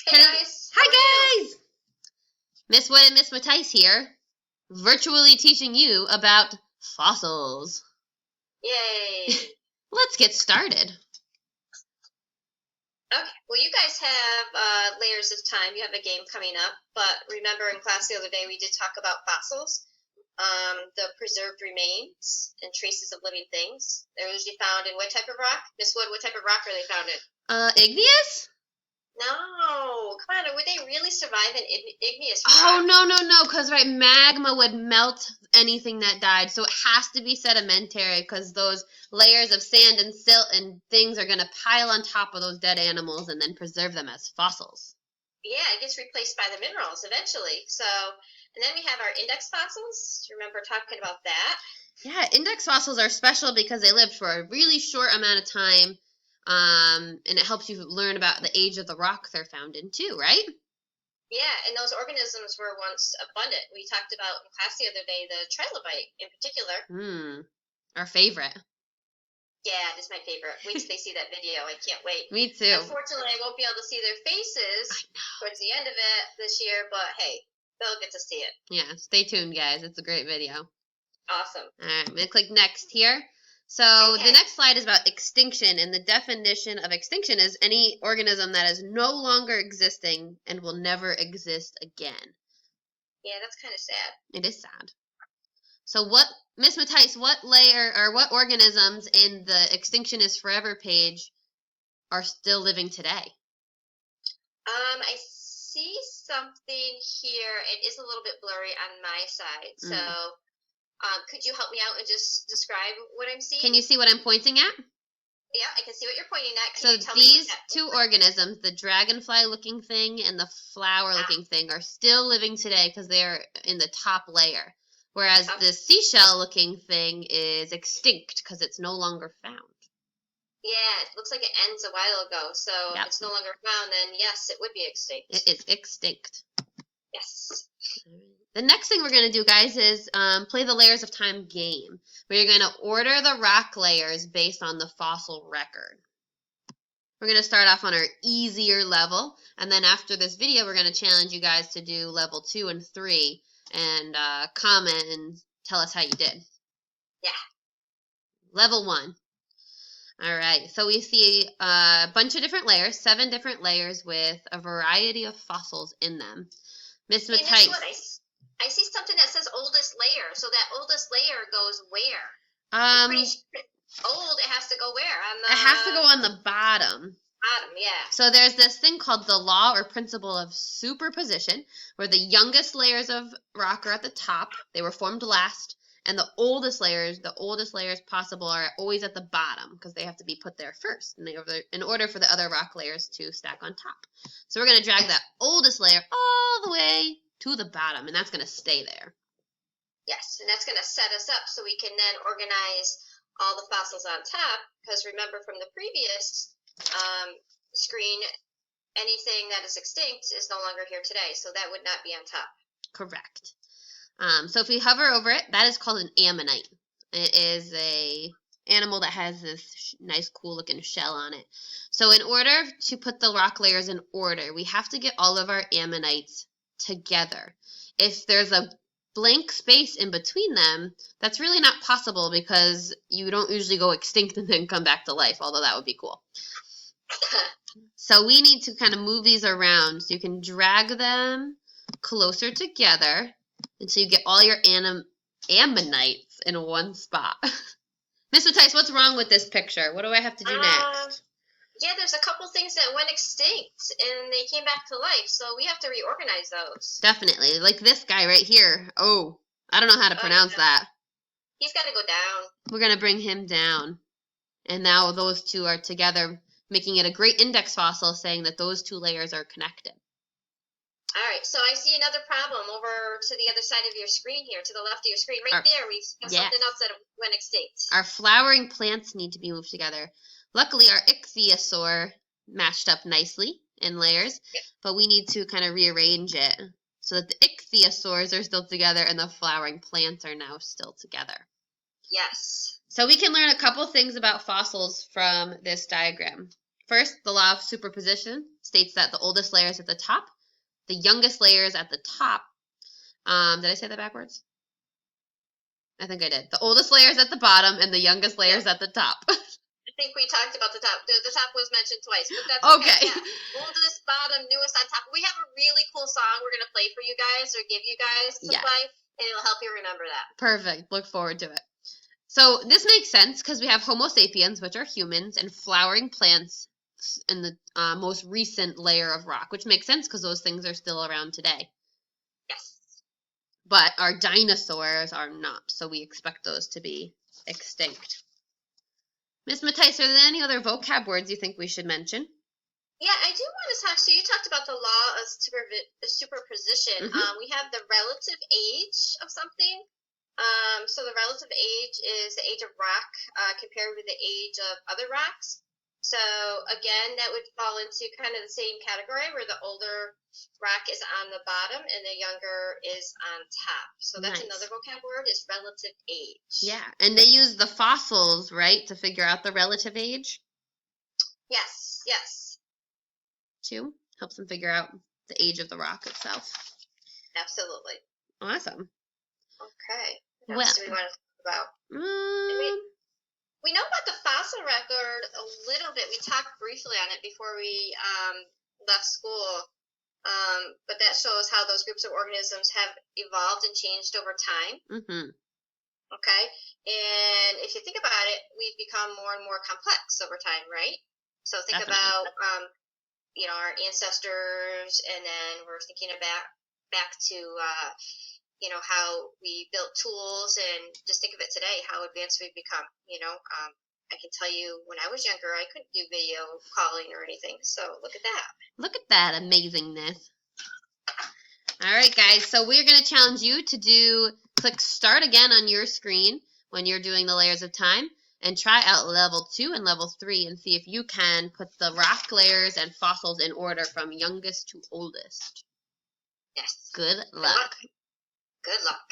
Hey guys! Hi guys! Miss Wood and Miss Mattice here, virtually teaching you about fossils. Yay! Let's get started. Okay, well you guys have layers of time. You have a game coming up, but remember in class the other day we did talk about fossils, the preserved remains and traces of living things. They're usually found in what type of rock? Miss Wood, what type of rock are they found in? Igneous? No, come on, would they really survive an igneous rock? Oh, no, because magma would melt anything that died, so it has to be sedimentary because those layers of sand and silt and things are going to pile on top of those dead animals and then preserve them as fossils. Yeah, it gets replaced by the minerals eventually. So, and then we have our index fossils. Do you remember talking about that? Yeah, index fossils are special because they lived for a really short amount of time. And it helps you learn about the age of the rock they're found in too, right? Yeah, and those organisms were once abundant. We talked about in class the other day the trilobite in particular. Our favorite. Yeah, it is my favorite. Wait till they see that video. I can't wait. Me too. Unfortunately, I won't be able to see their faces towards the end of it this year, but hey, they'll get to see it. Yeah, stay tuned, guys. It's a great video. Awesome. All right, I'm going to click next here. So the next slide is about extinction, and the definition of extinction is any organism that is no longer existing and will never exist again. Yeah, that's kind of sad. It is sad. So what, Miss Mattice, what layer or what organisms in the Extinction is Forever page are still living today? I see something here. It is a little bit blurry on my side, so could you help me out and just describe what I'm seeing? Can you see what I'm pointing at? Yeah, I can see what you're pointing at. Can you tell me these two organisms, the dragonfly-looking thing and the flower-looking thing, are still living today because they're in the top layer, whereas the seashell-looking thing is extinct because it's no longer found. Yeah, it looks like it ends a while ago, so if it's no longer found, then yes, it would be extinct. It is extinct. Yes. The next thing we're going to do, guys, is play the Layers of Time game, where you're going to order the rock layers based on the fossil record. We're going to start off on our easier level, and then after this video, we're going to challenge you guys to do level 2 and 3, and comment and tell us how you did. Yeah. Level 1. All right, so we see a bunch of different layers, 7 different layers with a variety of fossils in them. Miss Mattice. I see something that says oldest layer. So that oldest layer goes where? I'm pretty sure old, it has to go where? It has to go on the bottom. Bottom, yeah. So there's this thing called the law or principle of superposition, where the youngest layers of rock are at the top. They were formed last. And the oldest layers possible are always at the bottom because they have to be put there first in order for the other rock layers to stack on top. So we're going to drag that oldest layer all the way to the bottom, and that's going to stay there. Yes, and that's going to set us up so we can then organize all the fossils on top, because remember from the previous screen, anything that is extinct is no longer here today, so that would not be on top. Correct. So if we hover over it, that is called an ammonite. It is a animal that has this nice, cool-looking shell on it. So in order to put the rock layers in order, we have to get all of our ammonites together. If there's a blank space in between them, that's really not possible because you don't usually go extinct and then come back to life, although that would be cool. So we need to kind of move these around so you can drag them closer together until you get all your ammonites in one spot. Miss Mattice, what's wrong with this picture? What do I have to do next? Yeah, there's a couple things that went extinct and they came back to life, so we have to reorganize those. Definitely. Like this guy right here. Oh, I don't know how to pronounce that. He's got to go down. We're going to bring him down. And now those two are together, making it a great index fossil, saying that those two layers are connected. All right, so I see another problem over to the other side of your screen here, to the left of your screen. Right there, we have something else that went extinct. Our flowering plants need to be moved together. Luckily, our ichthyosaur matched up nicely in layers, but we need to kind of rearrange it so that the ichthyosaurs are still together and the flowering plants are now still together. Yes. So we can learn a couple things about fossils from this diagram. first, the law of superposition states that the oldest layer is at the top, the youngest layer is at the top. Did I say that backwards? I think I did. The oldest layer is at the bottom, and the youngest layer is at the top. I think we talked about the top. The top was mentioned twice, but that's okay. Yeah. Oldest, bottom, newest on top. We have a really cool song we're going to play for you guys, or give you guys to play, and it'll help you remember that. Perfect. Look forward to it. So this makes sense because we have Homo sapiens, which are humans, and flowering plants in the most recent layer of rock, which makes sense because those things are still around today. Yes. But our dinosaurs are not, so we expect those to be extinct. Miss Matisse, are there any other vocab words you think we should mention? Yeah, I do want to talk. So you talked about the law of superposition. We have the relative age of something. So the relative age is the age of rock compared with the age of other rocks. So again, that would fall into kind of the same category where the older rock is on the bottom and the younger is on top. So that's another vocab word is relative age. Yeah, and they use the fossils, right, to figure out the relative age? Yes, yes. Too helps them figure out the age of the rock itself. Absolutely. Awesome. Okay. What else do we want to talk about? We know about the fossil record a little bit. We talked briefly on it before we left school. But that shows how those groups of organisms have evolved and changed over time. Okay? And if you think about it, we've become more and more complex over time, right? So think about, our ancestors, and then we're thinking about back to, how we built tools, and just think of it today, how advanced we've become. I can tell you when I was younger, I couldn't do video calling or anything. So look at that. Look at that amazingness. All right, guys. So we're going to challenge you to click start again on your screen when you're doing the layers of time, and try out level 2 and level 3 and see if you can put the rock layers and fossils in order from youngest to oldest. Yes. Good luck. Good luck.